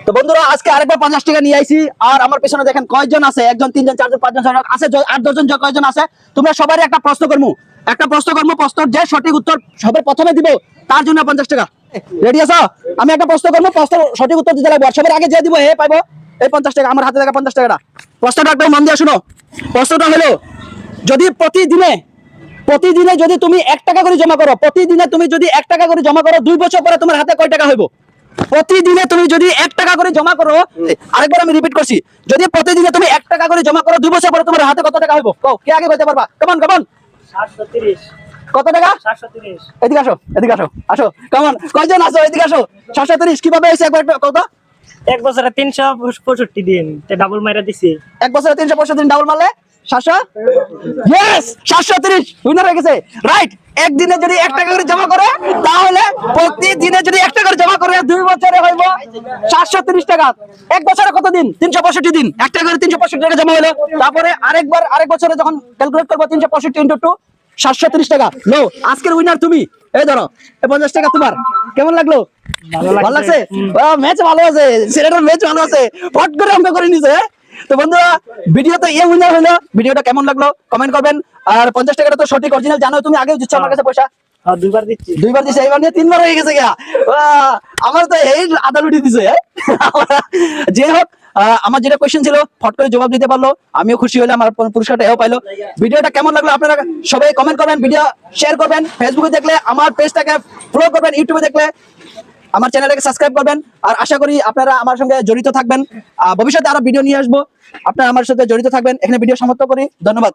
তো বন্ধুরা আজকে আরেকবার 50 টাকা নিয়ে আইছি। আর আমার পেছনে দেখেন কয়জন আছে, 1 জন 3 জন 4 জন 5 জন 6 জন আছে, 8 10 জন কয়জন আছে। তোমরা সবারই একটা প্রশ্ন করমু, প্রশ্নের যে সঠিক উত্তর সবার প্রথমে দিব তার জন্য 50 টাকা। রেডি আছো? আমি একটা প্রশ্ন করবো, প্রশ্নের সঠিক উত্তর দিতে লাগবে। সবার আগে যে দিব হে পাইবো এই 50 টাকা। আমার হাতে থাকা 50 টাকাটা। প্রশ্নটা একদম মন দিয়ে শুনো। প্রশ্নটা হলো, যদি প্রতিদিনে যদি তুমি 1 টাকা করে জমা করো, প্রতিদিনে তুমি যদি 1 টাকা করে জমা করো, 2 বছর পরে তোমার হাতে কয় টাকা হইব? প্রতিদিনে তুমি যদি 1 টাকা করে জমা করো, আরেকবার আমি রিপিট করছি, যদি প্রতিদিনে তুমি 1 টাকা করে জমা করো, 2 বছর পরে তোমার হাতে কত টাকা হইব? কও, কে আগে কইতে পারবা? কেমন 730। কত টাকা? 730। এদিকে আসো, এদিকে আসো, আসো। কেমন কয়জন আছো? এদিকে আসো। 730 কিভাবে হইছে একবার কত? এক বছরে 365 দিন তে ডাবল মাইরা দিছি। 1 বছরে 365 দিন ডাবল মারলে 700। ইয়েস, 730 উইনার হয়ে গেছে। রাইট। একদিনে যদি 1 টাকা করে জমা করে, তাহলে প্রতিদিনে যদি 1 টাকা করে জমা করে 2 বছরে হইব 730 টাকা। 1 বছরে কত দিন? 365 দিন। 1 টাকা করে 365 টাকা জমা হলো। তারপরে আরেক বছরে যখন ক্যালকুলেট করব 365 ইনটু 2 730 টাকা। নো, আজকের উইনার তুমি। এই ধরো, এই 50 টাকা তোমার। কেমন লাগলো? ভালো লাগছে? ম্যাচ ভালো আছে, সিলেটের ম্যাচ ভালো আছে, ফট করে অঙ্ক করে নিছে। তো বন্ধুরা, ভিডিও তো এই উইনার হলো। ভিডিওটা কেমন লাগলো কমেন্ট করবেন। আর 50 টাকাটা তো সঠিক অরিজিনাল জানো, তুমি আগেও দিচ্ছ আমার কাছে পয়সা। হ্যাঁ, দুইবার দিচ্ছি। দুইবার দিছে, এবার নিয়ে 3বার হয়ে গেছে গিয়া। আমার তো এই আদা লুটি দিছে। যে হোক, আমার যেটা কোয়েশ্চেন ছিল ফট করে জবাব দিতে পারলো, আমিও খুশি হলাম, আমার পুরস্কারটা এও পাইলো। ভিডিওটা কেমন লাগলো আপনারা সবাই কমেন্ট করবেন, ভিডিও শেয়ার করবেন, ফেসবুকে দেখলে আমার পেজটাকে ফলো করবেন, ইউটিউবে দেখলে আমার চ্যানেলটাকে সাবস্ক্রাইব করবেন। আর আশা করি আপনারা আমার সঙ্গে জড়িত থাকবেন। ভবিষ্যতে আরো ভিডিও নিয়ে আসবো, আপনারা আমার সাথে জড়িত থাকবেন। এখানে ভিডিও সমাপ্ত করি। ধন্যবাদ।